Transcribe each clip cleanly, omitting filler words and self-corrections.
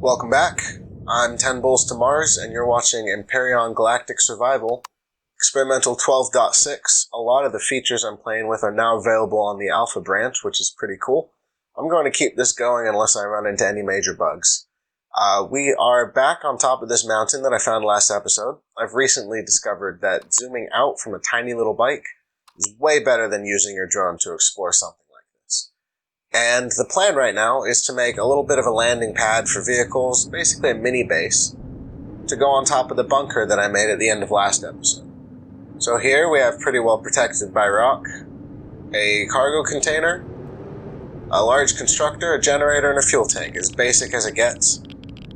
Welcome back. I'm 10 Bulls to Mars, and you're watching Empyrion Galactic Survival, Experimental 12.6. A lot of the features I'm playing with are now available on the Alpha branch, which is pretty cool. I'm going to keep this going unless I run into any major bugs. We are back on top of this mountain that I found last episode. I've recently discovered that zooming out from a tiny little bike is way better than using your drone to explore something like this. And the plan right now is to make a little bit of a landing pad for vehicles, basically a mini base, to go on top of the bunker that I made at the end of last episode. So here we have pretty well protected by rock, a cargo container, a large constructor, a generator, and a fuel tank, as basic as it gets.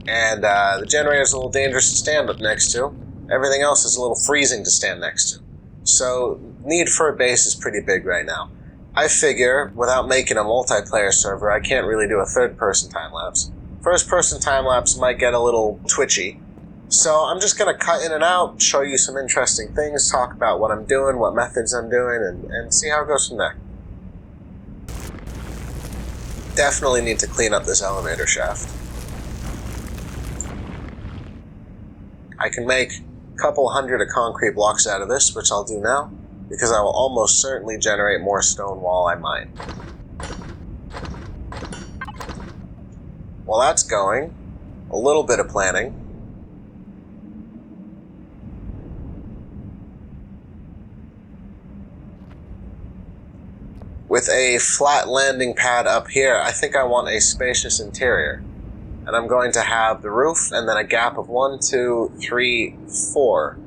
And the generator is a little dangerous to stand up next to. Everything else is a little freezing to stand next to. So need for a base is pretty big right now. I figure, without making a multiplayer server, I can't really do a third-person time-lapse. First-person time-lapse might get a little twitchy. So I'm just going to cut in and out, show you some interesting things, talk about what I'm doing, what methods I'm doing, and see how it goes from there. Definitely need to clean up this elevator shaft. I can make a couple hundred of concrete blocks out of this, which I'll do now, because I will almost certainly generate more stone while I mine. While that's going, a little bit of planning. With a flat landing pad up here, I think I want a spacious interior. And I'm going to have the roof and then a gap of 1, 2, 3, 4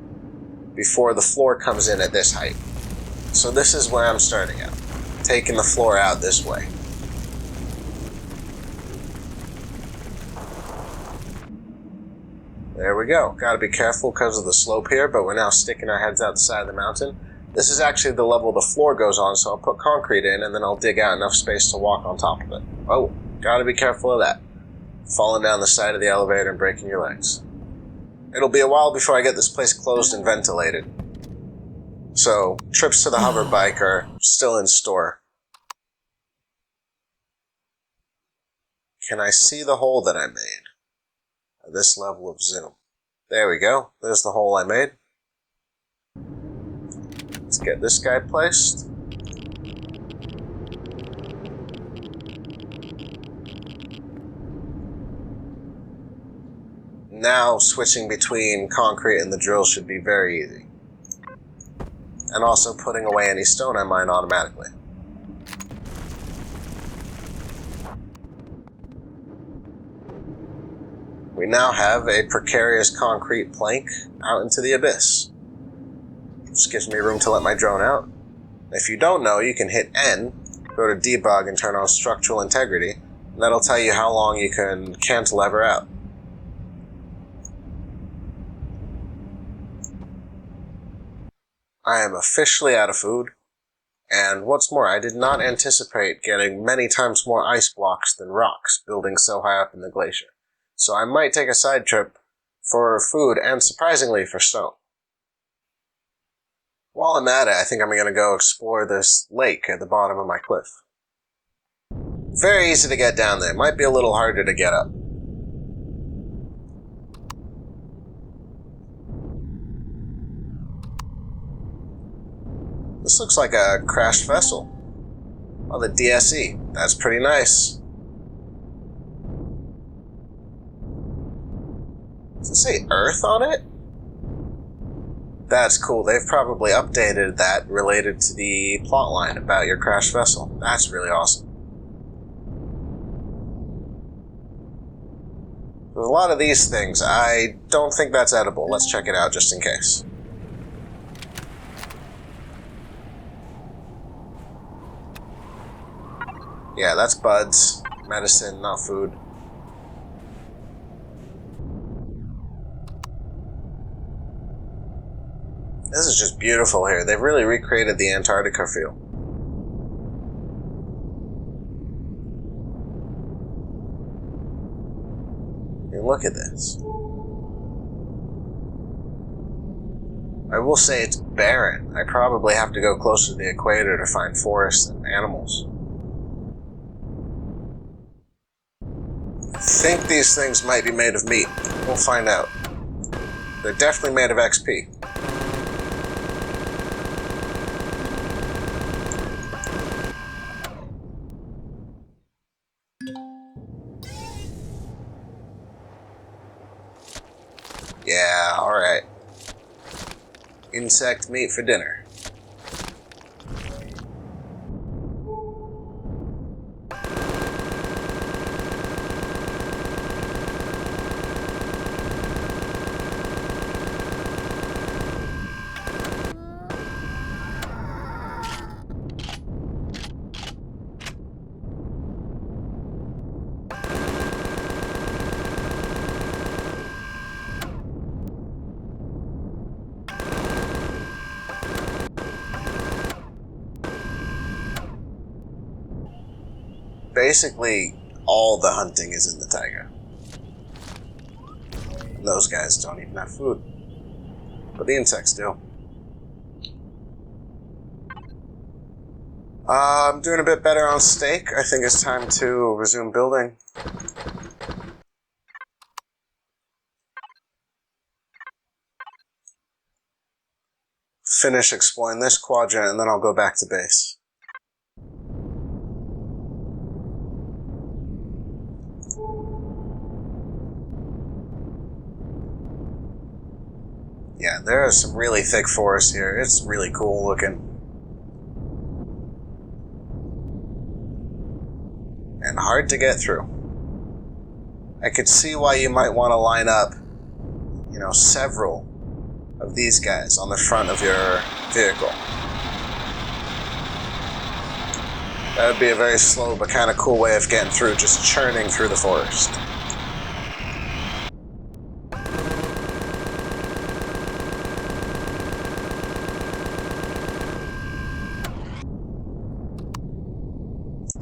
before the floor comes in at this height. So this is where I'm starting at, taking the floor out this way. There we go. Gotta be careful because of the slope here, but we're now sticking our heads out the side of the mountain. This is actually the level the floor goes on, so I'll put concrete in and then I'll dig out enough space to walk on top of it. Oh, gotta be careful of that. Falling down the side of the elevator and breaking your legs. It'll be a while before I get this place closed and ventilated. So, trips to the hoverbike are still in store. Can I see the hole that I made? At this level of zoom. There we go. There's the hole I made. Let's get this guy placed. Now, switching between concrete and the drill should be very easy. And also putting away any stone I mine automatically. We now have a precarious concrete plank out into the abyss. Just gives me room to let my drone out. If you don't know, you can hit N, go to debug and turn on structural integrity, and that'll tell you how long you can cantilever out. I am officially out of food, and what's more, I did not anticipate getting many times more ice blocks than rocks building so high up in the glacier. So I might take a side trip for food and, surprisingly, for stone. While I'm at it, I think I'm going to go explore this lake at the bottom of my cliff. Very easy to get down there. Might be a little harder to get up. This looks like a crashed vessel. Oh, the DSE. That's pretty nice. Does it say Earth on it? That's cool. They've probably updated that related to the plotline about your crashed vessel. That's really awesome. There's a lot of these things. I don't think that's edible. Let's check it out just in case. Yeah, that's buds. Medicine, not food. This is just beautiful here. They've really recreated the Antarctica feel. And look at this. I will say it's barren. I probably have to go closer to the equator to find forests and animals. think these things might be made of meat. We'll find out. They're definitely made of XP. Yeah, alright. Insect meat for dinner. Basically, all the hunting is in the taiga. And those guys don't even have food. But the insects do. I'm doing a bit better on steak. I think it's time to resume building. Finish exploring this quadrant, and then I'll go back to base. Yeah, there is some really thick forest here. It's really cool looking. And hard to get through. I could see why you might want to line up, several of these guys on the front of your vehicle. That would be a very slow but kind of cool way of getting through, just churning through the forest.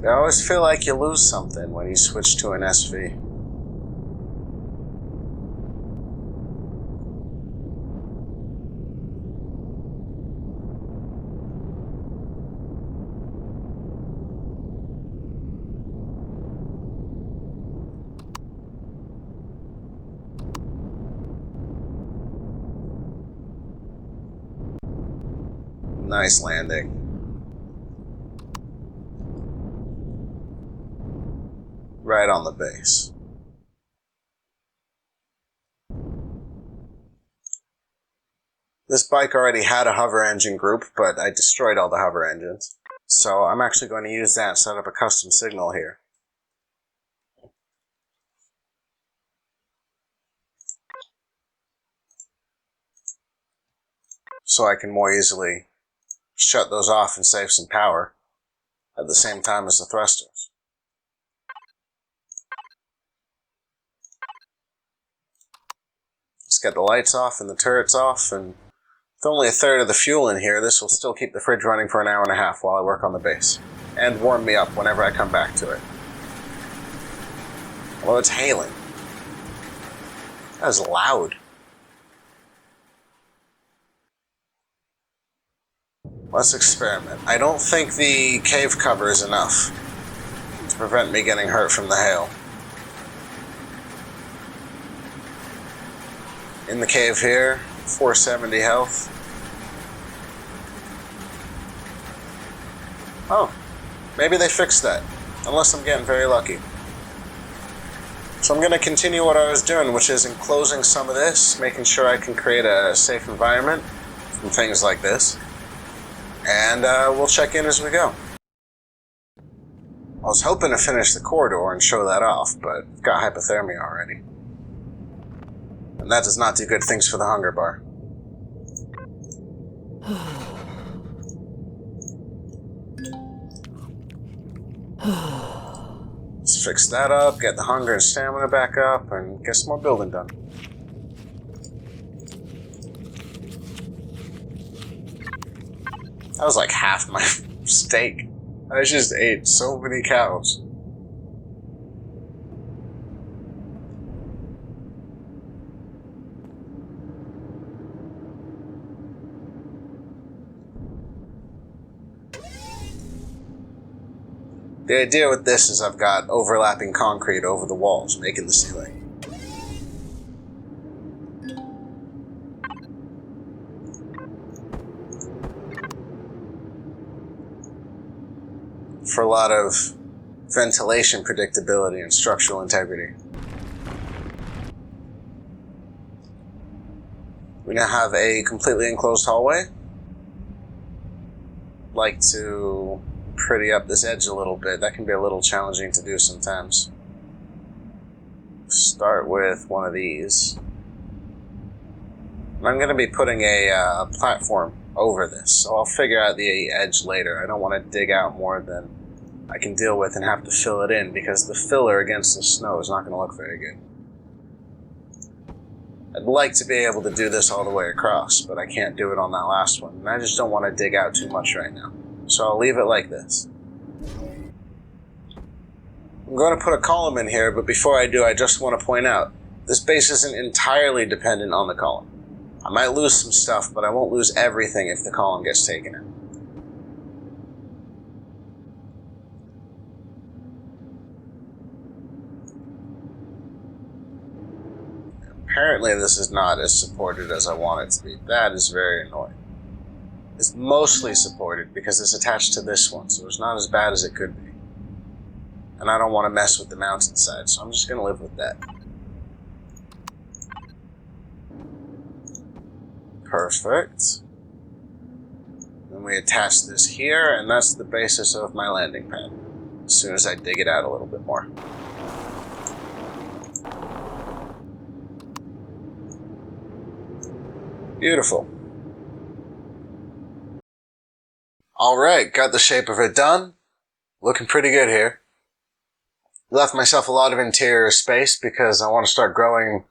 I always feel like you lose something when you switch to an SV. Nice landing. Right on the base. This bike already had a hover engine group, but I destroyed all the hover engines. So I'm actually going to use that and set up a custom signal here. So I can more easily shut those off and save some power at the same time as the thrusters. Let's get the lights off and the turrets off, and with only a third of the fuel in here, this will still keep the fridge running for an hour and a half while I work on the base, and warm me up whenever I come back to it. Although it's hailing. That was loud. Let's experiment. I don't think the cave cover is enough to prevent me getting hurt from the hail. In the cave here, 470 health. Oh, maybe they fixed that, unless I'm getting very lucky. So I'm going to continue what I was doing, which is enclosing some of this, making sure I can create a safe environment from things like this. And we'll check in as we go. I was hoping to finish the corridor and show that off, but I've got hypothermia already. And that does not do good things for the hunger bar. Let's fix that up, get the hunger and stamina back up, and get some more building done. That was like half my steak. I just ate so many cows. The idea with this is I've got overlapping concrete over the walls, making the ceiling. For a lot of ventilation predictability and structural integrity. We now have a completely enclosed hallway. Like to pretty up this edge a little bit. That can be a little challenging to do sometimes. Start with one of these. And I'm going to be putting a platform over this, so I'll figure out the edge later. I don't want to dig out more than I can deal with and have to fill it in, because the filler against the snow is not going to look very good. I'd like to be able to do this all the way across, but I can't do it on that last one, and I just don't want to dig out too much right now. So I'll leave it like this. I'm going to put a column in here, but before I do, I just want to point out, this base isn't entirely dependent on the column. I might lose some stuff, but I won't lose everything if the column gets taken out. Apparently this is not as supported as I want it to be. That is very annoying. It's mostly supported because it's attached to this one, so it's not as bad as it could be. And I don't want to mess with the mountainside, so I'm just going to live with that. Perfect. Then we attach this here, and that's the basis of my landing pad. As soon as I dig it out a little bit more. Beautiful. Alright, got the shape of it done. Looking pretty good here. Left myself a lot of interior space because I want to start growing,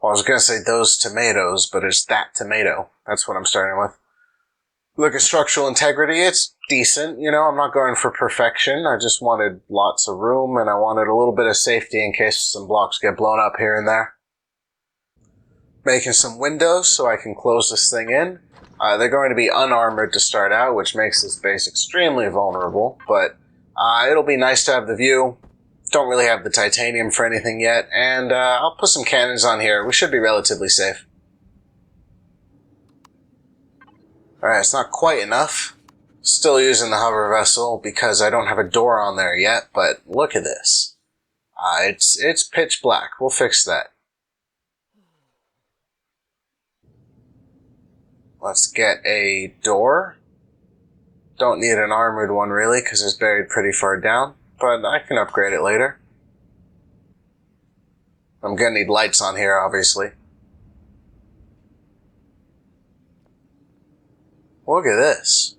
well, I was going to say those tomatoes, but it's that tomato. That's what I'm starting with. Look at structural integrity, it's decent, you know, I'm not going for perfection. I just wanted lots of room, and I wanted a little bit of safety in case some blocks get blown up here and there. Making some windows so I can close this thing in. They're going to be unarmored to start out, which makes this base extremely vulnerable, but it'll be nice to have the view. Don't really have the titanium for anything yet, and I'll put some cannons on here. We should be relatively safe. Alright, it's not quite enough. Still using the hover vessel because I don't have a door on there yet, but look at this. It's pitch black. We'll fix that. Let's get a door. Don't need an armored one really because it's buried pretty far down, but I can upgrade it later. I'm gonna need lights on here, obviously. Look at this.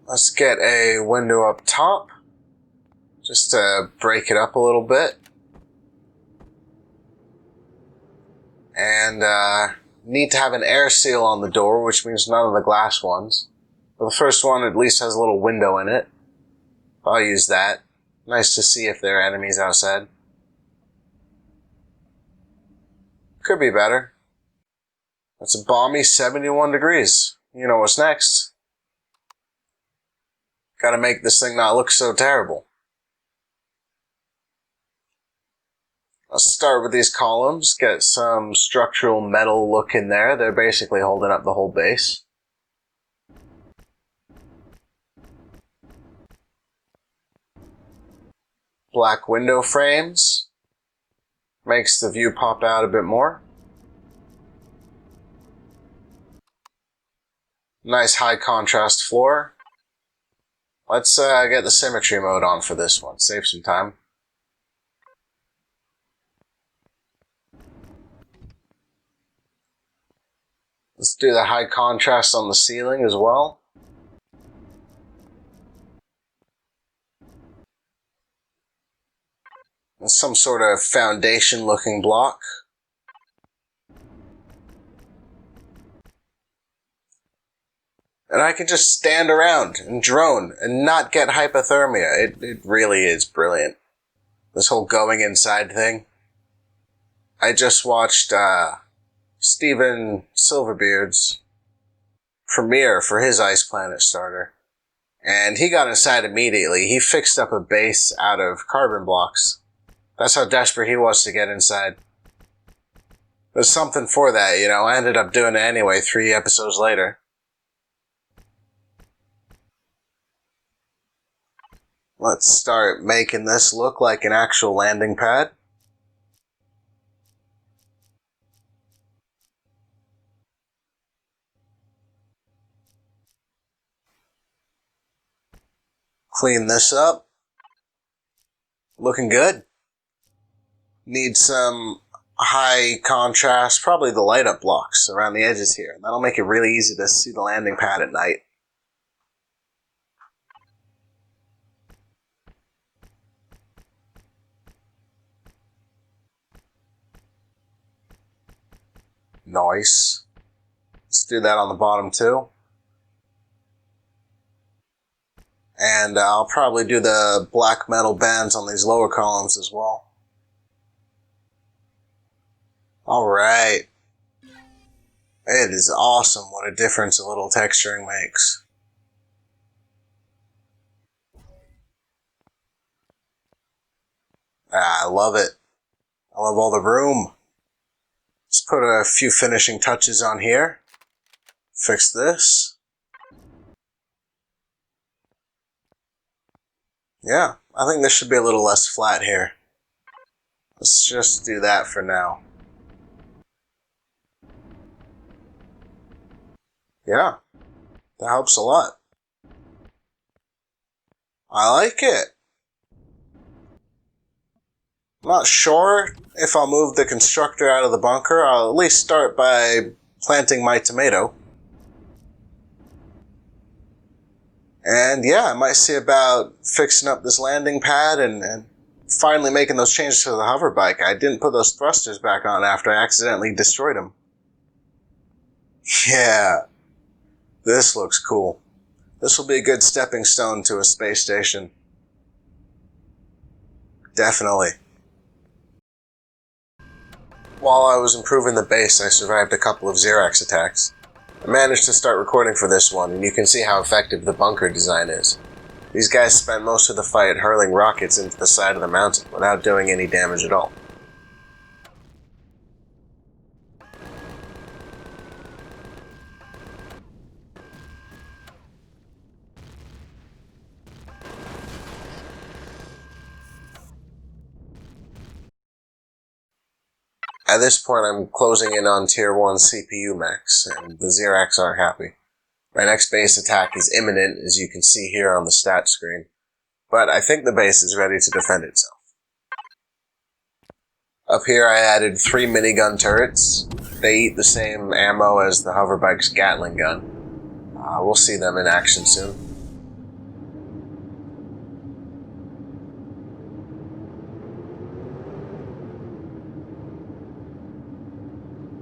Let's get a window up top. Just to break it up a little bit. And need to have an air seal on the door, which means none of the glass ones. But the first one at least has a little window in it. I'll use that. Nice to see if there are enemies outside. Could be better. That's a balmy 71 degrees. You know what's next. Gotta make this thing not look so terrible. Let's start with these columns, get some structural metal look in there. They're basically holding up the whole base. Black window frames. Makes the view pop out a bit more. Nice high contrast floor. Let's get the symmetry mode on for this one, save some time. Let's do the high contrast on the ceiling as well. And some sort of foundation looking block. And I can just stand around and drone and not get hypothermia. It really is brilliant. This whole going inside thing. I just watched Steven Silverbeard's premiere for his Ice Planet starter. And he got inside immediately. He fixed up a base out of carbon blocks. That's how desperate he was to get inside. There's something for that, you know. I ended up doing it anyway 3 episodes later. Let's start making this look like an actual landing pad. Clean this up. Looking good. Need some high contrast, probably the light up blocks around the edges here. That'll make it really easy to see the landing pad at night. Nice. Let's do that on the bottom too. And I'll probably do the black metal bands on these lower columns as well. Alright. It is awesome what a difference a little texturing makes. I love it. I love all the room. Let's put a few finishing touches on here. Fix this. Yeah, I think this should be a little less flat here. Let's just do that for now. Yeah, that helps a lot. I like it. I'm not sure if I'll move the constructor out of the bunker. I'll at least start by planting my tomato. And yeah, I might see about fixing up this landing pad and finally making those changes to the hoverbike. I didn't put those thrusters back on after I accidentally destroyed them. Yeah. This looks cool. This will be a good stepping stone to a space station. Definitely. While I was improving the base, I survived a couple of Zirax attacks. I managed to start recording for this one, and you can see how effective the bunker design is. These guys spent most of the fight hurling rockets into the side of the mountain without doing any damage at all. At this point, I'm closing in on Tier 1 CPU max, and the Zirax aren't happy. My next base attack is imminent, as you can see here on the stat screen, but I think the base is ready to defend itself. Up here I added 3 minigun turrets. They eat the same ammo as the hoverbike's Gatling gun. We'll see them in action soon.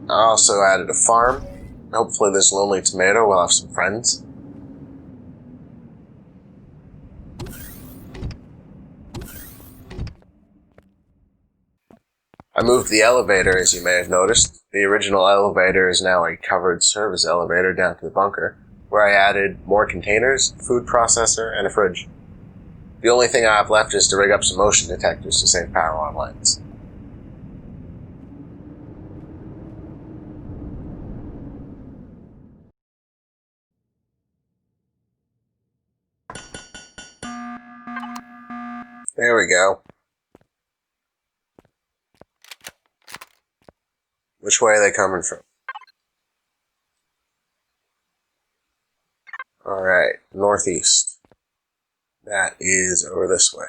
I also added a farm. Hopefully this lonely tomato will have some friends. I moved the elevator, as you may have noticed. The original elevator is now a covered service elevator down to the bunker, where I added more containers, food processor, and a fridge. The only thing I have left is to rig up some motion detectors to save power on lines. There we go. Which way are they coming from? Alright, northeast. That is over this way.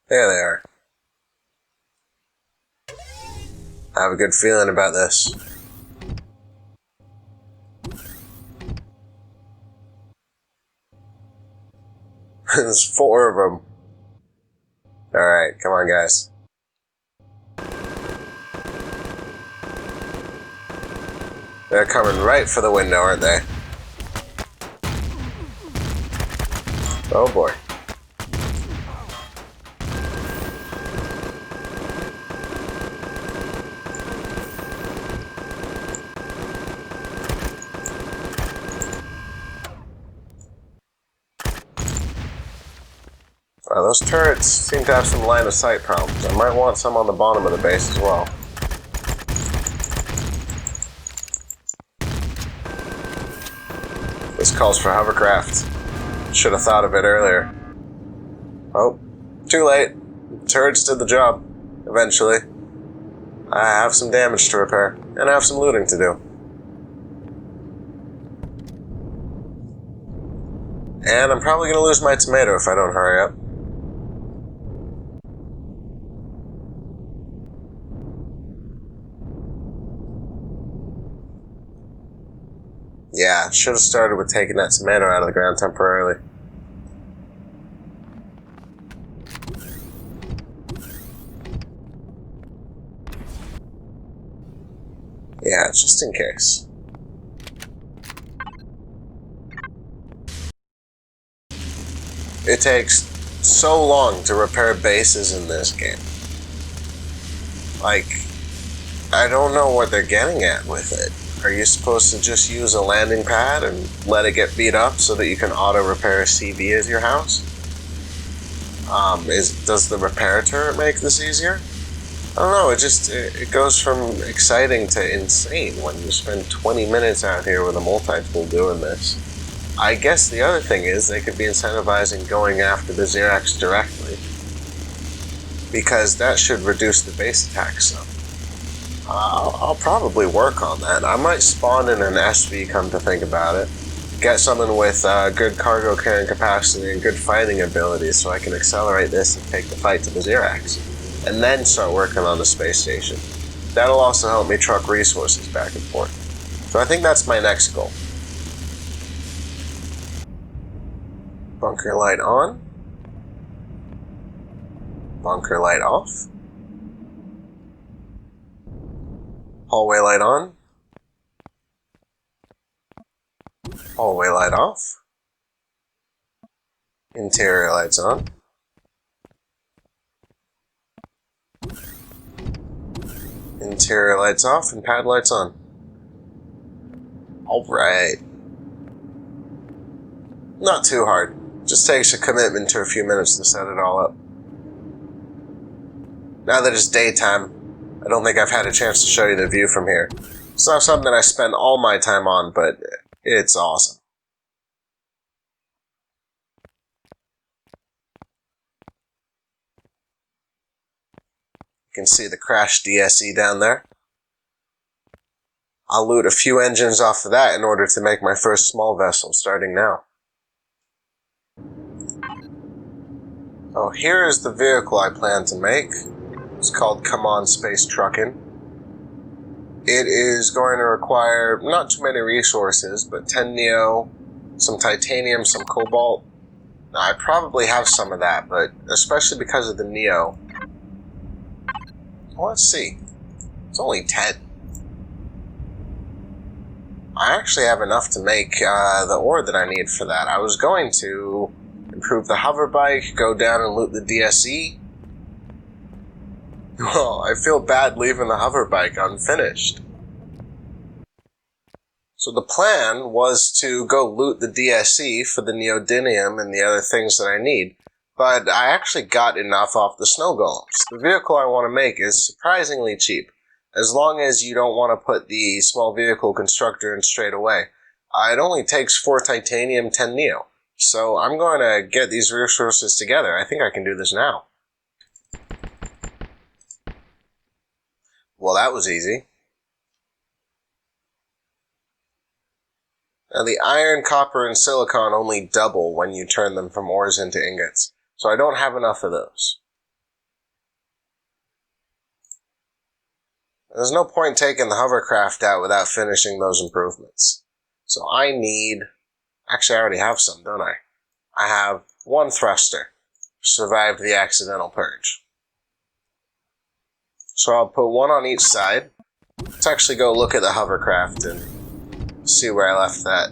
There they are. I have a good feeling about this. There's 4 of them. Alright, come on guys. They're coming right for the window, aren't they? Oh boy. Those turrets seem to have some line of sight problems. I might want some on the bottom of the base as well. This calls for hovercraft. Should have thought of it earlier. Oh, too late. Turrets did the job. Eventually. I have some damage to repair, and I have some looting to do. And I'm probably going to lose my tomato if I don't hurry up. Yeah, should have started with taking that tomato out of the ground temporarily. Yeah, just in case. It takes so long to repair bases in this game. Like, I don't know what they're getting at with it. Are you supposed to just use a landing pad and let it get beat up so that you can auto-repair a CV as your house? Does the repair turret make this easier? I don't know, it goes from exciting to insane when you spend 20 minutes out here with a multi-tool doing this. I guess the other thing is they could be incentivizing going after the Zirax directly, because that should reduce the base attack some. I'll probably work on that. I might spawn in an SV, come to think about it. Get someone with good cargo carrying capacity and good fighting abilities so I can accelerate this and take the fight to the Zirax. And then start working on the space station. That'll also help me truck resources back and forth. So I think that's my next goal. Bunker light on. Bunker light off. Hallway light on. Hallway light off. Interior lights on. Interior lights off and pad lights on. Alright. Not too hard. Just takes a commitment to a few minutes to set it all up. Now that it's daytime, I don't think I've had a chance to show you the view from here. It's not something I spend all my time on, but it's awesome. You can see the crashed DSE down there. I'll loot a few engines off of that in order to make my first small vessel, starting now. Oh, here is the vehicle I plan to make. It's called Come On Space Truckin'. It is going to require not too many resources, but 10 Neo, some titanium, some cobalt. Now, I probably have some of that, but especially because of the Neo. Well, let's see. It's only 10. I actually have enough to make the ore that I need for that. I was going to improve the hoverbike, go down and loot the DSE. Well, I feel bad leaving the hoverbike unfinished. So the plan was to go loot the DSE for the neodymium and the other things that I need, but I actually got enough off the snow golems. The vehicle I want to make is surprisingly cheap, as long as you don't want to put the small vehicle constructor in straight away. It only takes 4 titanium, 10 Neo. So I'm going to get these resources together. I think I can do this now. Well, that was easy. Now the iron, copper, and silicon only double when you turn them from ores into ingots, so I don't have enough of those. There's no point taking the hovercraft out without finishing those improvements. So I need... Actually, I already have some, don't I? I have 1 thruster. Survived the accidental purge. So I'll put 1 on each side. Let's actually go look at the hovercraft and See where I left that.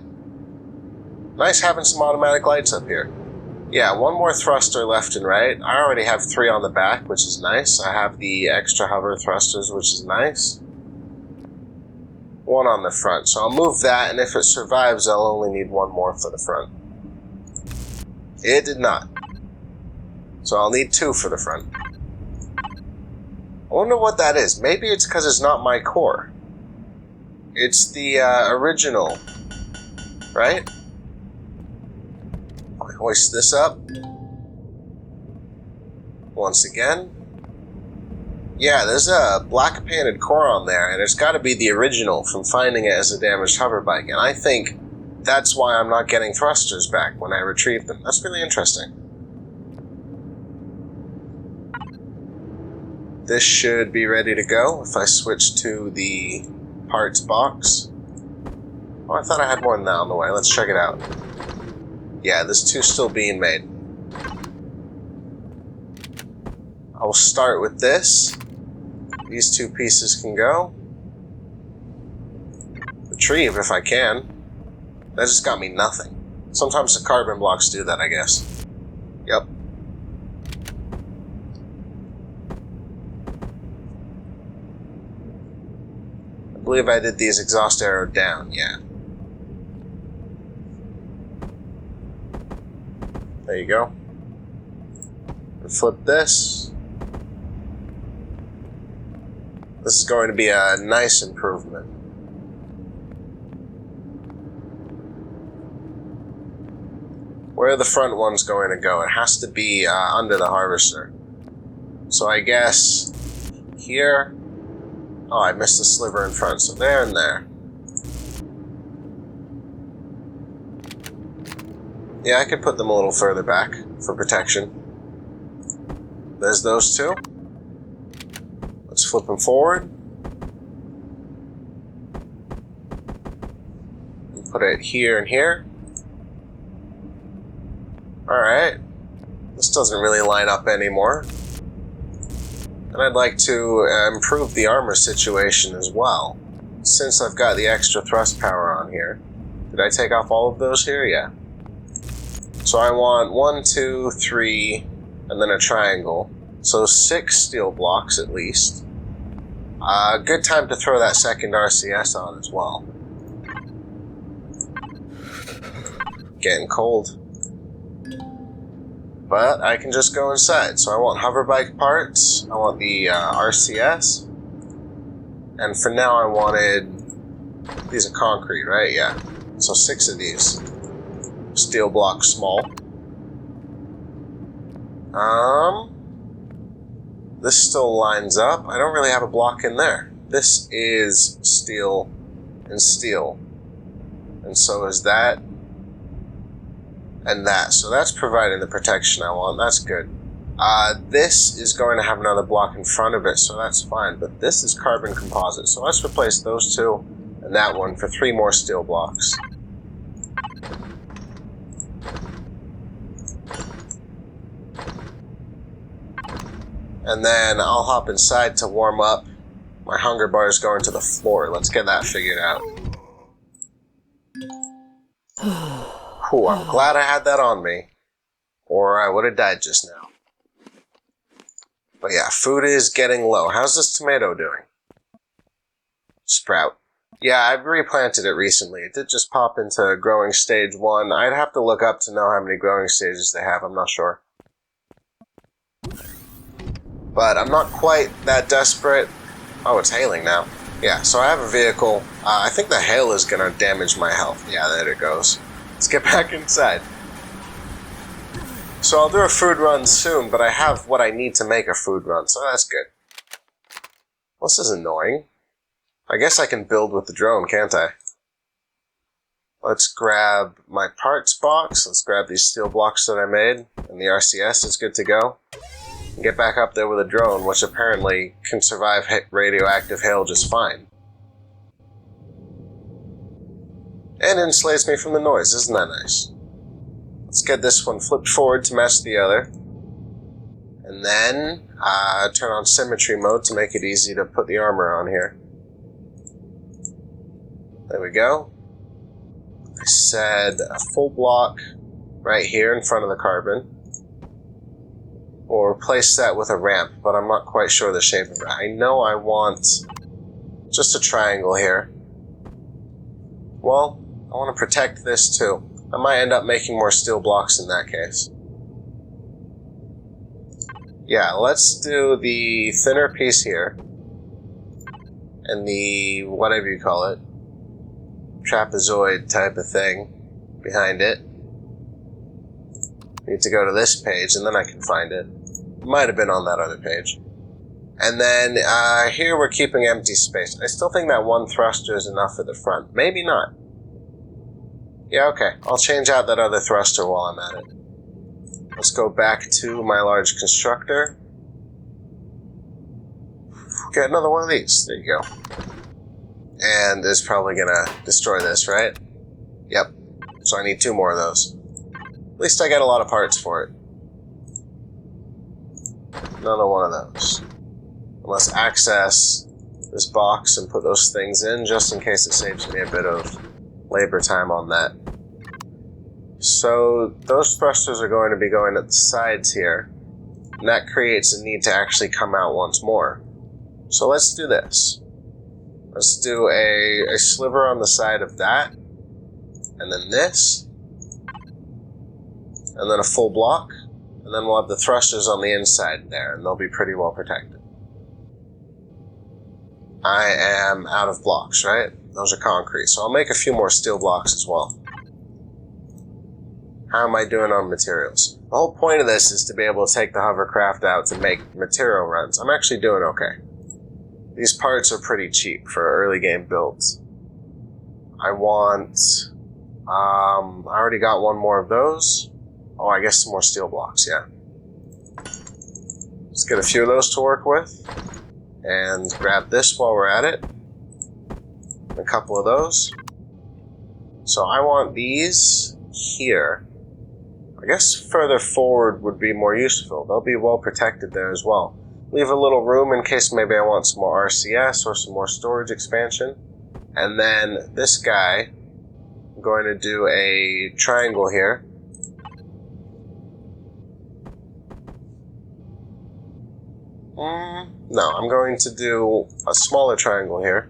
Nice having some automatic lights up here. Yeah, one more thruster left and right. I already have 3 on the back, which is nice. I have the extra hover thrusters, which is nice. 1 on the front, so I'll move that, and if it survives, I'll only need 1 more for the front. It did not. So I'll need 2 for the front. I wonder what that is. Maybe it's because it's not my core. It's the original, right? I hoist this up. Once again. Yeah, there's a black painted core on there, and it's got to be the original from finding it as a damaged hoverbike, and I think that's why I'm not getting thrusters back when I retrieve them. That's really interesting. This should be ready to go if I switch to the parts box. Oh, I thought I had more than that on the way. Let's check it out. Yeah, there's 2 still being made. I'll start with this. These 2 pieces can go. Retrieve if I can. That just got me nothing. Sometimes the carbon blocks do that, I guess. Yep. I believe I did these exhaust arrow down, yeah. There you go. And flip this. This is going to be a nice improvement. Where are the front ones going to go? It has to be under the harvester. So I guess here. Oh, I missed the sliver in front. So there and there. Yeah, I could put them a little further back for protection. There's those 2. Let's flip them forward. And put it here and here. Alright. This doesn't really line up anymore. And I'd like to improve the armor situation as well. Since I've got the extra thrust power on here. Did I take off all of those here? Yeah. So I want 1, 2, 3, and then a triangle. So 6 steel blocks at least. Good time to throw that second RCS on as well. Getting cold. But I can just go inside. So I want hoverbike parts. I want the RCS. And for now I wanted... These are concrete, right? Yeah. So 6 of these. Steel block small. This still lines up. I don't really have a block in there. This is steel and steel. And so is that. And that. So that's providing the protection I want. That's good. This is going to have another block in front of it, so that's fine. But this is carbon composite. So let's replace those 2 and that one for 3 more steel blocks. And then I'll hop inside to warm up. My hunger bar is going to the floor. Let's get that figured out. Whew, I'm glad I had that on me, or I would have died just now. But yeah, food is getting low. How's this tomato doing? Sprout. Yeah, I've replanted it recently. It did just pop into growing stage 1. I'd have to look up to know how many growing stages they have. I'm not sure. But I'm not quite that desperate. Oh, it's hailing now. Yeah, so I have a vehicle. I think the hail is going to damage my health. Yeah, there it goes. Let's get back inside. So I'll do a food run soon, but I have what I need to make a food run, so that's good. This is annoying. I guess I can build with the drone, can't I? Let's grab my parts box. Let's grab these steel blocks that I made, and the RCS is good to go. And get back up there with a drone, which apparently can survive radioactive hail just fine. And insulates me from the noise, isn't that nice? Let's get this one flipped forward to match the other. And then turn on symmetry mode to make it easy to put the armor on here. There we go. I said a full block right here in front of the carbon. Or replace that with a ramp, but I'm not quite sure the shape of it. I know I want just a triangle here. Well, I want to protect this too. I might end up making more steel blocks in that case. Yeah, let's do the thinner piece here. And the, whatever you call it, trapezoid type of thing behind it. Need to go to this page and then I can find it. Might have been on that other page. And then here we're keeping empty space. I still think that one thruster is enough for the front. Maybe not. Yeah, okay. I'll change out that other thruster while I'm at it. Let's go back to my large constructor. Get another one of these. There you go. And it's probably gonna destroy this, right? Yep. So I need 2 more of those. At least I get a lot of parts for it. Another one of those. Let's access this box and put those things in just in case it saves me a bit of labor time on that. So those thrusters are going to be going at the sides here, and that creates a need to actually come out once more. So let's do this. Let's do a sliver on the side of that, and then this, and then a full block, and then we'll have the thrusters on the inside there, and they'll be pretty well protected. I am out of blocks, right? Those are concrete, so I'll make a few more steel blocks as well. How am I doing on materials? The whole point of this is to be able to take the hovercraft out to make material runs. I'm actually doing okay. These parts are pretty cheap for early game builds. I want... I already got one more of those. Oh, I guess some more steel blocks, yeah. Let's get a few of those to work with. And grab this while we're at it. A couple of those. So I want these here. I guess further forward would be more useful. They'll be well protected there as well. Leave a little room in case maybe I want some more RCS or some more storage expansion. And then this guy, I'm going to do a triangle here. No, I'm going to do a smaller triangle here.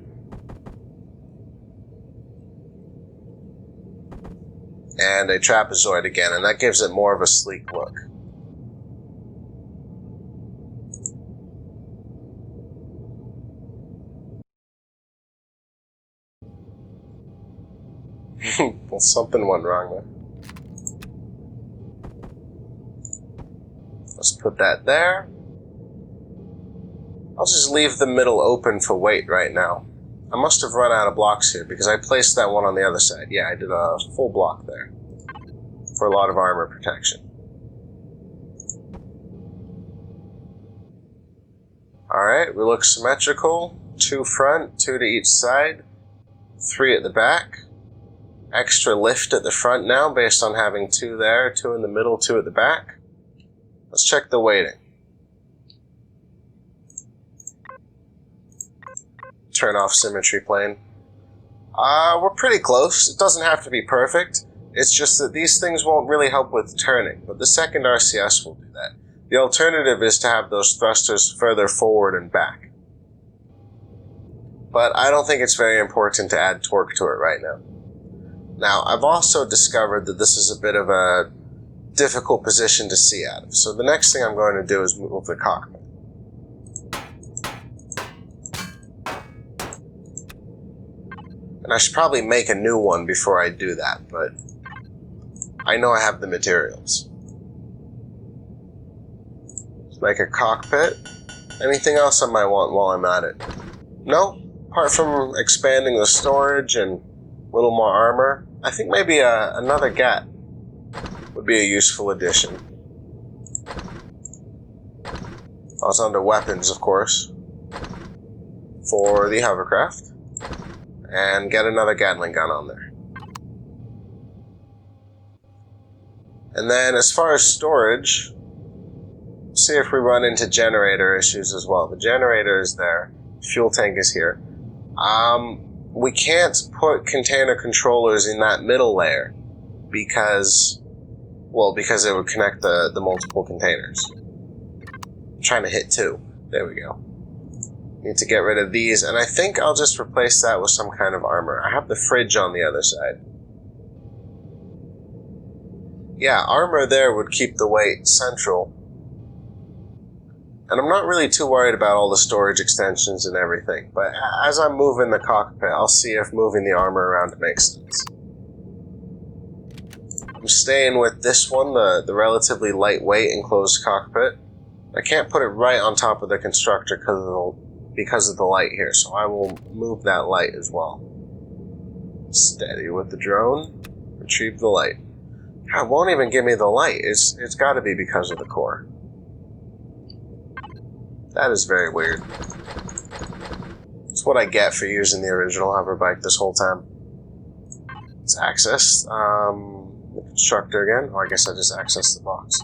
And a trapezoid again, and that gives it more of a sleek look. Well, something went wrong there. Let's put that there. I'll just leave the middle open for weight right now. I must have run out of blocks here because I placed that one on the other side. Yeah, I did a full block there for a lot of armor protection. Alright, we look symmetrical. 2 front, 2 to each side, 3 at the back. Extra lift at the front now based on having 2 there, 2 in the middle, 2 at the back. Let's check the weighting. Turn off symmetry plane. We're pretty close. It doesn't have to be perfect. It's just that these things won't really help with turning, but the second RCS will do that. The alternative is to have those thrusters further forward and back. But I don't think it's very important to add torque to it right now. Now, I've also discovered that this is a bit of a difficult position to see out of. So the next thing I'm going to do is move the cockpit. And I should probably make a new one before I do that, but I know I have the materials. Let's make a cockpit. Anything else I might want while I'm at it? No, apart from expanding the storage and a little more armor. I think maybe another GAT would be a useful addition. I was under weapons, of course, for the hovercraft. And get another Gatling gun on there. And then as far as storage, see if we run into generator issues as well. The generator is there. Fuel tank is here. we can't put container controllers in that middle layer because it would connect the multiple containers. I'm trying to hit 2. There we go. Need to get rid of these, and I think I'll just replace that with some kind of armor. I have the fridge on the other side. Yeah, armor there would keep the weight central. And I'm not really too worried about all the storage extensions and everything, but as I'm moving the cockpit, I'll see if moving the armor around makes sense. I'm staying with this one, the relatively lightweight enclosed cockpit. I can't put it right on top of the constructor because of the light here, so I will move that light as well. Steady with the drone. Retrieve the light. God, it won't even give me the light. It's got to be because of the core. That is very weird. It's what I get for using the original hoverbike this whole time. Let's access the constructor again. Oh, I guess I just accessed the box.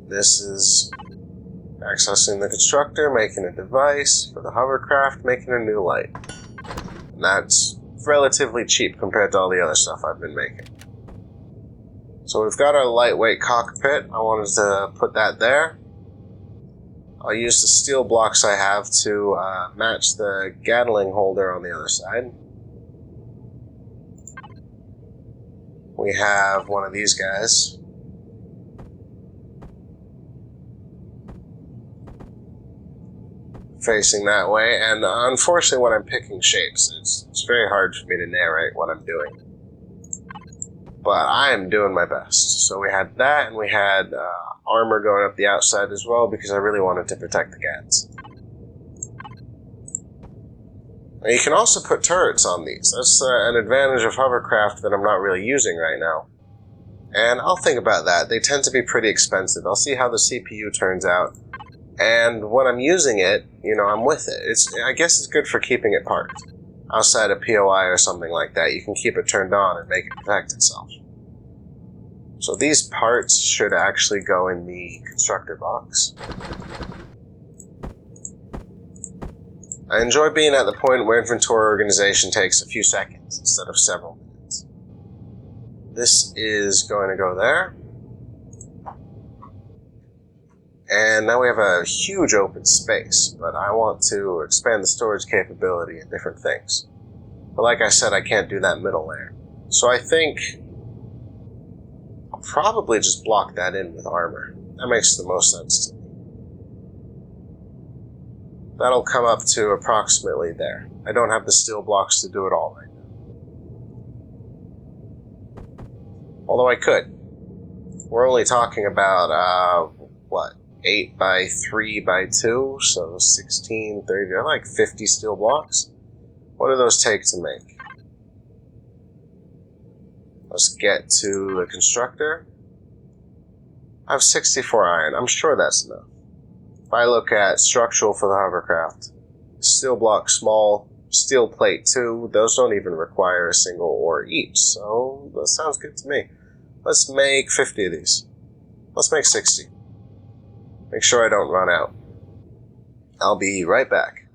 This is accessing the constructor, making a device for the hovercraft, making a new light. And that's relatively cheap compared to all the other stuff I've been making. So we've got our lightweight cockpit. I wanted to put that there. I'll use the steel blocks I have to match the Gatling holder on the other side. We have one of these guys. Facing that way, and unfortunately when I'm picking shapes, it's very hard for me to narrate what I'm doing. But I am doing my best. So we had that, and we had armor going up the outside as well, because I really wanted to protect the Gats. Now you can also put turrets on these. That's an advantage of hovercraft that I'm not really using right now. And I'll think about that. They tend to be pretty expensive. I'll see how the CPU turns out. And when I'm using it, I'm with it. I guess it's good for keeping it parked. Outside a POI or something like that, you can keep it turned on and make it protect itself. So these parts should actually go in the constructor box. I enjoy being at the point where inventory organization takes a few seconds instead of several minutes. This is going to go there. And now we have a huge open space, but I want to expand the storage capability and different things. But like I said, I can't do that middle layer. So I think I'll probably just block that in with armor. That makes the most sense to me. That'll come up to approximately there. I don't have the steel blocks to do it all right now. Although I could. We're only talking about, 8 by 3 by 2, so 16, 30, like 50 steel blocks. What do those take to make? Let's get to the constructor. I have 64 iron. I'm sure that's enough. If I look at structural for the hovercraft, steel block small, steel plate 2, those don't even require a single ore each, so that sounds good to me. Let's make 50 of these. Let's make 60. Make sure I don't run out. I'll be right back.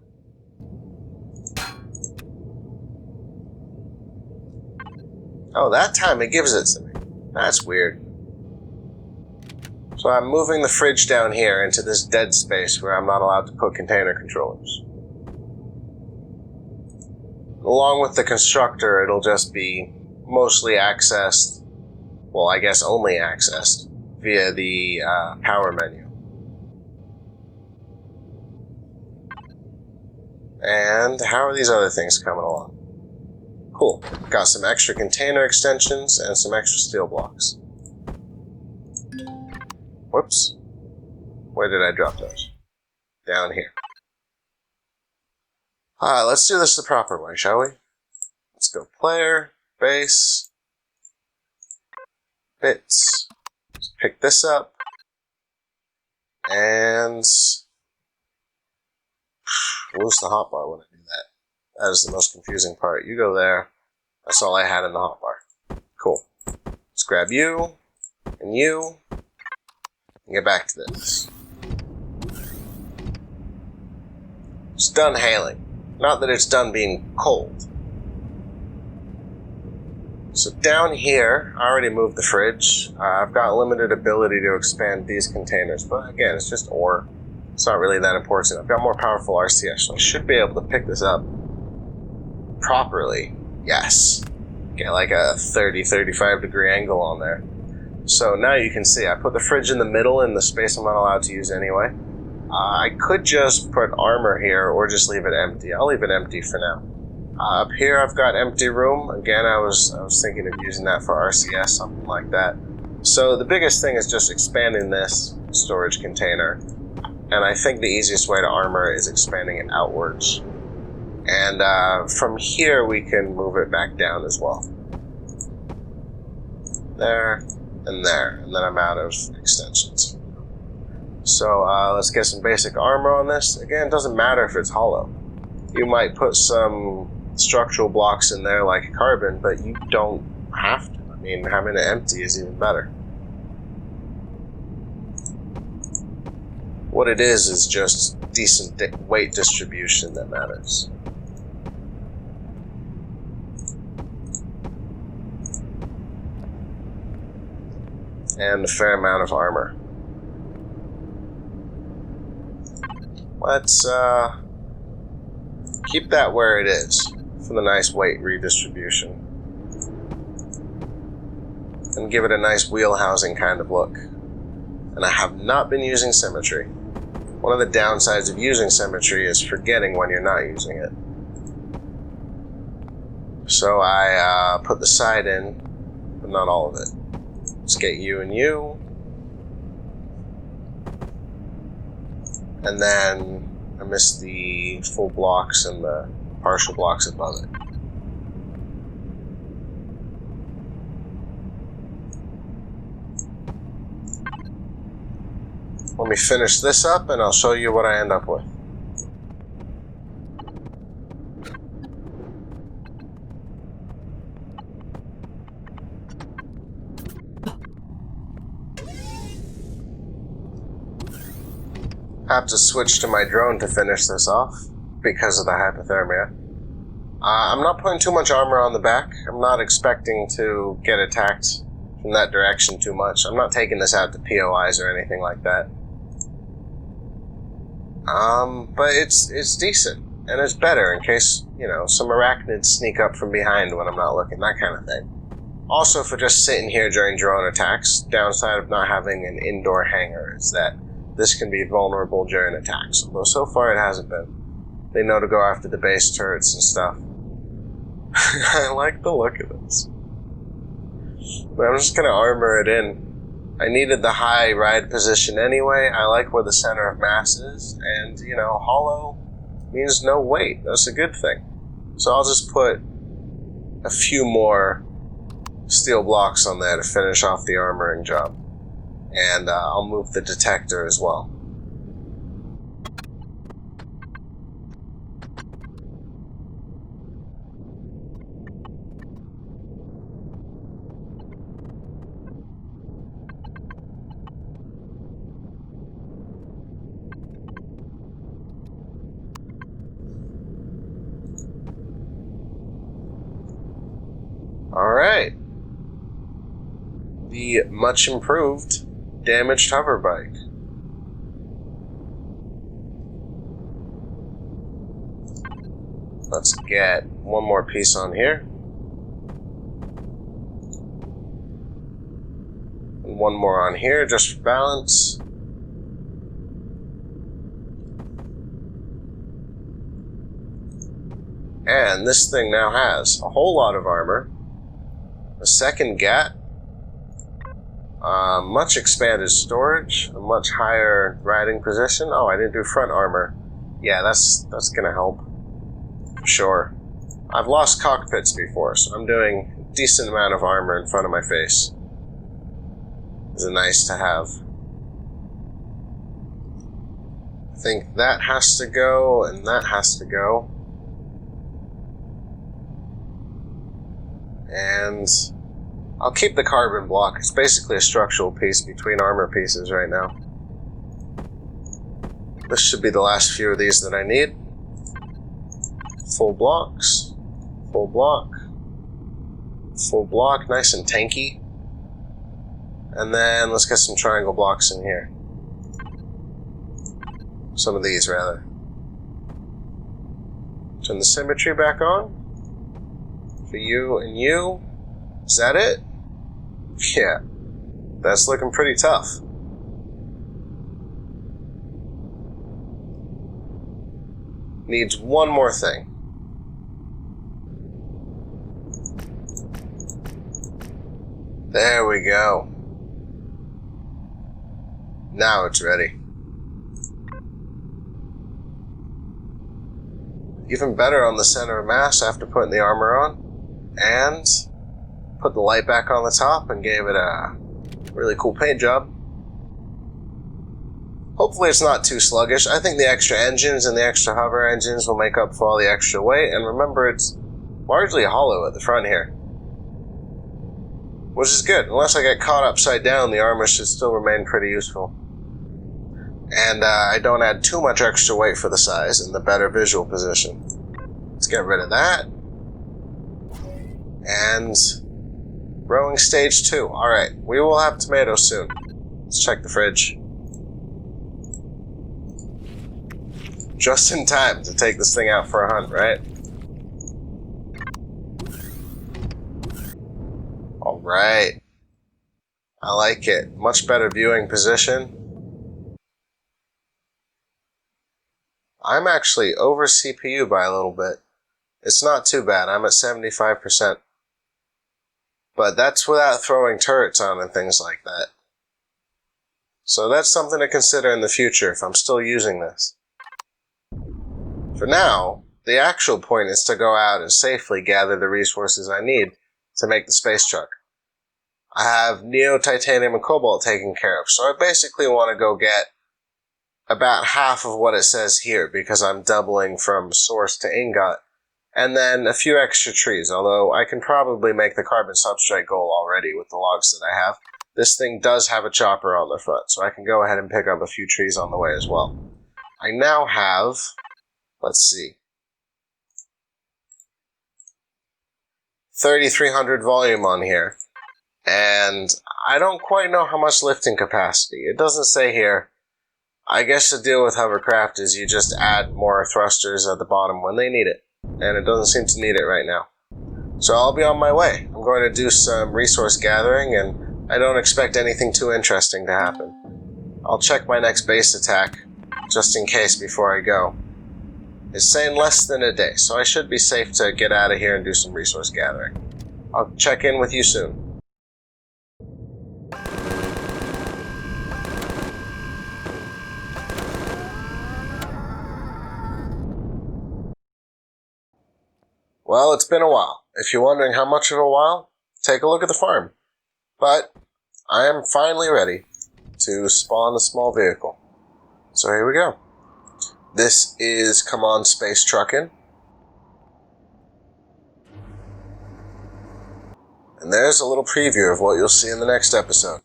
Oh, that time it gives it to me. That's weird. So I'm moving the fridge down here into this dead space where I'm not allowed to put container controllers. Along with the constructor, it'll just be mostly accessed, well, I guess only accessed, via the power menu. And how are these other things coming along? Cool. Got some extra container extensions and some extra steel blocks. Whoops. Where did I drop those? Down here. Let's do this the proper way, shall we? Let's go player, base, bits. Let's pick this up. And lose the hotbar when I do that. That is the most confusing part. You go there. That's all I had in the hotbar. Cool. Let's grab you, and get back to this. It's done hailing. Not that it's done being cold. So down here, I already moved the fridge. I've got limited ability to expand these containers, but again, it's just ore. It's not really that important. I've got more powerful RCS, so I should be able to pick this up properly. Yes. Get like a 30-35 degree angle on there. So now you can see, I put the fridge in the middle in the space I'm not allowed to use anyway. I could just put armor here or just leave it empty. I'll leave it empty for now. Up here I've got empty room. Again, I was thinking of using that for RCS, something like that. So the biggest thing is just expanding this storage container. And I think the easiest way to armor is expanding it outwards. And from here we can move it back down as well. There, and then I'm out of extensions. So let's get some basic armor on this. Again, it doesn't matter if it's hollow. You might put some structural blocks in there like carbon, but you don't have to. I mean, having it empty is even better. What it is just decent weight distribution that matters. And a fair amount of armor. Let's keep that where it is for the nice weight redistribution. And give it a nice wheel housing kind of look. And I have not been using symmetry. One of the downsides of using symmetry is forgetting when you're not using it. So I put the side in, but not all of it. Let's get you and you. And then I missed the full blocks and the partial blocks above it. Let me finish this up and I'll show you what I end up with. I have to switch to my drone to finish this off because of the hypothermia. I'm not putting too much armor on the back. I'm not expecting to get attacked from that direction too much. I'm not taking this out to POIs or anything like that. But it's decent, and it's better in case, you know, some arachnids sneak up from behind when I'm not looking, that kind of thing. Also, for just sitting here during drone attacks, downside of not having an indoor hangar is that this can be vulnerable during attacks, although so far it hasn't been. They know to go after the base turrets and stuff. I like the look of this. But I'm just going to armor it in. I needed the high ride position anyway. I like where the center of mass is, and, you know, hollow means no weight. That's a good thing. So I'll just put a few more steel blocks on there to finish off the armoring job. And I'll move the detector as well. Alright. The much improved Damaged Hoverbike. Let's get one more piece on here. And one more on here just for balance. And this thing now has a whole lot of armor, a second GAT, much expanded storage, a much higher riding position. Oh, I didn't do front armor. Yeah, that's gonna help. For sure. I've lost cockpits before, so I'm doing a decent amount of armor in front of my face. It's nice to have. I think that has to go, and that has to go. And I'll keep the carbon block. It's basically a structural piece between armor pieces right now. This should be the last few of these that I need. Full blocks. Full block. Full block, nice and tanky. And then let's get some triangle blocks in here. Some of these, rather. Turn the symmetry back on. For you and you. Is that it? Yeah. That's looking pretty tough. Needs one more thing. There we go. Now it's ready. Even better on the center of mass after putting the armor on. And put the light back on the top and gave it a really cool paint job. Hopefully it's not too sluggish. I think the extra engines and the extra hover engines will make up for all the extra weight. And remember, it's largely hollow at the front here. Which is good. Unless I get caught upside down, the armor should still remain pretty useful. And I don't add too much extra weight for the size and the better visual position. Let's get rid of that. And growing stage 2. Alright, we will have tomatoes soon. Let's check the fridge. Just in time to take this thing out for a hunt, right? Alright. I like it. Much better viewing position. I'm actually over CPU by a little bit. It's not too bad. I'm at 75%. But that's without throwing turrets on and things like that. So that's something to consider in the future if I'm still using this. For now, the actual point is to go out and safely gather the resources I need to make the space truck. I have Neo, Titanium, and Cobalt taken care of, so I basically want to go get about half of what it says here because I'm doubling from source to ingot, and then a few extra trees, although I can probably make the carbon substrate goal already with the logs that I have. This thing does have a chopper on the front, so I can go ahead and pick up a few trees on the way as well. I now have, let's see, 3,300 volume on here, and I don't quite know how much lifting capacity. It doesn't say here. I guess the deal with hovercraft is you just add more thrusters at the bottom when they need it, and it doesn't seem to need it right now. So I'll be on my way. I'm going to do some resource gathering, and I don't expect anything too interesting to happen. I'll check my next base attack, just in case before I go. It's saying less than a day, so I should be safe to get out of here and do some resource gathering. I'll check in with you soon. Well, it's been a while. If you're wondering how much of a while, take a look at the farm. But I am finally ready to spawn a small vehicle. So here we go. This is Come On Space Truckin'. And there's a little preview of what you'll see in the next episode.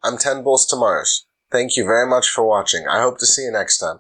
I'm 10 Bulls to Mars. Thank you very much for watching. I hope to see you next time.